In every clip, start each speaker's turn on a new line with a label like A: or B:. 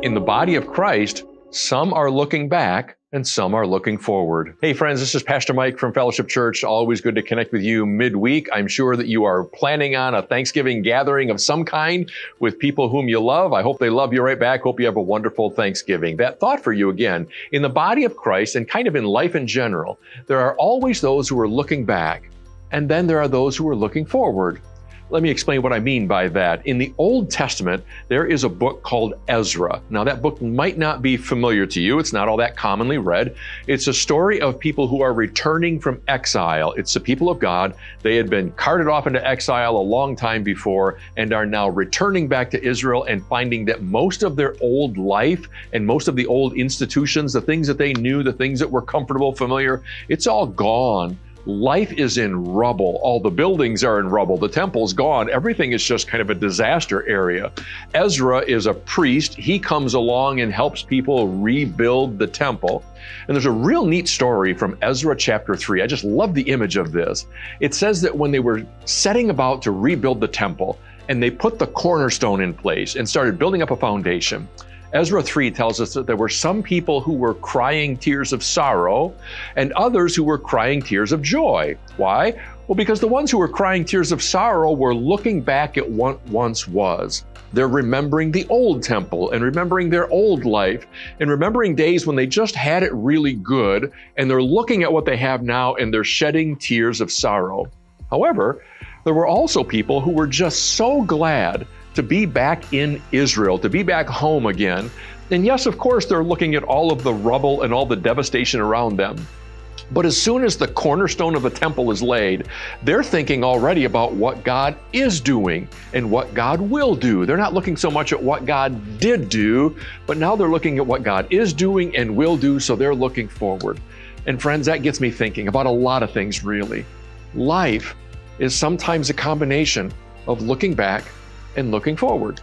A: In the body of Christ, some are looking back and some are looking forward. Hey friends, this is Pastor Mike from Fellowship Church. Always good to connect with you midweek. I'm sure that you are planning on a Thanksgiving gathering of some kind with people whom you love. I hope they love you right back. Hope you have a wonderful Thanksgiving. That thought for you again, in the body of Christ and kind of in life in general, there are always those who are looking back, and then there are those who are looking forward. Let me explain what I mean by that. In the Old Testament, there is a book called Ezra. Now, that book might not be familiar to you. It's not all that commonly read. It's a story of people who are returning from exile. It's the people of God. They had been carted off into exile a long time before and are now returning back to Israel and finding that most of their old life and most of the old institutions, the things that they knew, the things that were comfortable, familiar, it's all gone. Life is in rubble. All the buildings are in rubble. The temple's gone. Everything is just kind of a disaster area. Ezra is a priest. He comes along and helps people rebuild the temple. And there's a real neat story from Ezra chapter 3. I just love the image of this. It says that when they were setting about to rebuild the temple, and they put the cornerstone in place and started building up a foundation, Ezra 3 tells us that there were some people who were crying tears of sorrow and others who were crying tears of joy. Why? Well, because the ones who were crying tears of sorrow were looking back at what once was. They're remembering the old temple and remembering their old life and remembering days when they just had it really good, and they're looking at what they have now and they're shedding tears of sorrow. However, there were also people who were just so glad to be back in Israel, to be back home again. And yes, of course, they're looking at all of the rubble and all the devastation around them. But as soon as the cornerstone of the temple is laid, they're thinking already about what God is doing and what God will do. They're not looking so much at what God did do, but now they're looking at what God is doing and will do, so they're looking forward. And friends, that gets me thinking about a lot of things, really. Life is sometimes a combination of looking back and looking forward.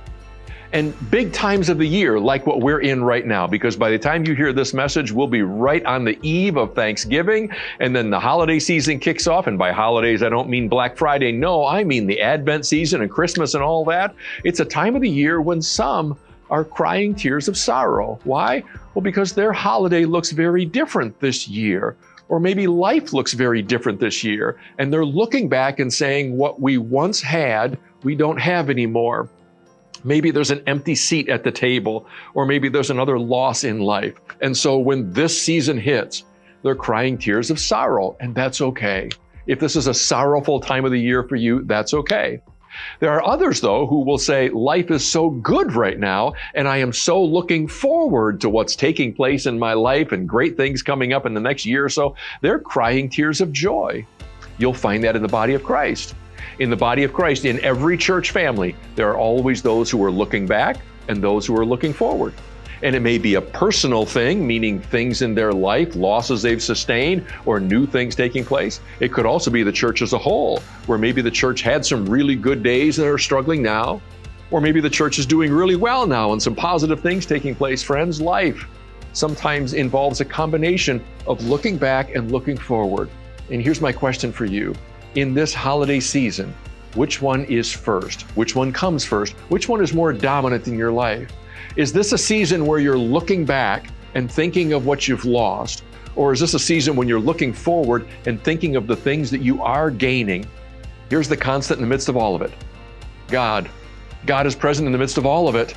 A: And big times of the year, like what we're in right now, because by the time you hear this message, we'll be right on the eve of Thanksgiving, and then the holiday season kicks off. And by holidays, I don't mean Black Friday. No, I mean the Advent season and Christmas and all that. It's a time of the year when some are crying tears of sorrow. Why? Well, because their holiday looks very different this year. Or maybe life looks very different this year, and they're looking back and saying, what we once had, we don't have anymore. Maybe there's an empty seat at the table, or maybe there's another loss in life. And so when this season hits, they're crying tears of sorrow, and that's okay. If this is a sorrowful time of the year for you, that's okay. There are others, though, who will say, life is so good right now, and I am so looking forward to what's taking place in my life and great things coming up in the next year or so. They're crying tears of joy. You'll find that in the body of Christ. In the body of Christ, in every church family, there are always those who are looking back and those who are looking forward. And it may be a personal thing, meaning things in their life, losses they've sustained, or new things taking place. It could also be the church as a whole, where maybe the church had some really good days and are struggling now. Or maybe the church is doing really well now and some positive things taking place. Friends, life sometimes involves a combination of looking back and looking forward. And here's my question for you. In this holiday season, which one is first? Which one comes first? Which one is more dominant in your life? Is this a season where you're looking back and thinking of what you've lost? Or is this a season when you're looking forward and thinking of the things that you are gaining? Here's the constant in the midst of all of it. God. God is present in the midst of all of it.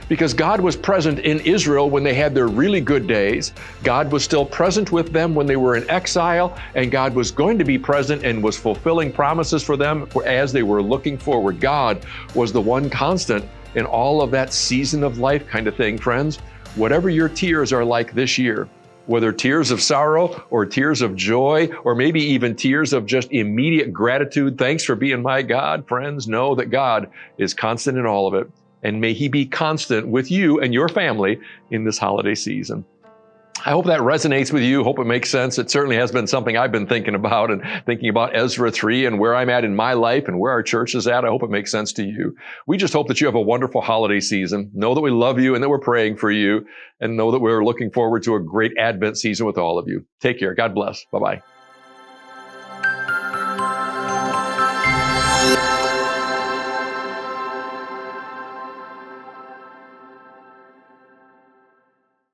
A: Because God was present in Israel when they had their really good days. God was still present with them when they were in exile, and God was going to be present and was fulfilling promises for them as they were looking forward. God was the one constant in all of that season of life kind of thing, friends. Whatever your tears are like this year, whether tears of sorrow or tears of joy, or maybe even tears of just immediate gratitude, thanks for being my God, friends, know that God is constant in all of it. And may He be constant with you and your family in this holiday season. I hope that resonates with you. Hope it makes sense. It certainly has been something I've been thinking about and thinking about Ezra 3 and where I'm at in my life and where our church is at. I hope it makes sense to you. We just hope that you have a wonderful holiday season. Know that we love you and that we're praying for you, and know that we're looking forward to a great Advent season with all of you. Take care. God bless. Bye-bye.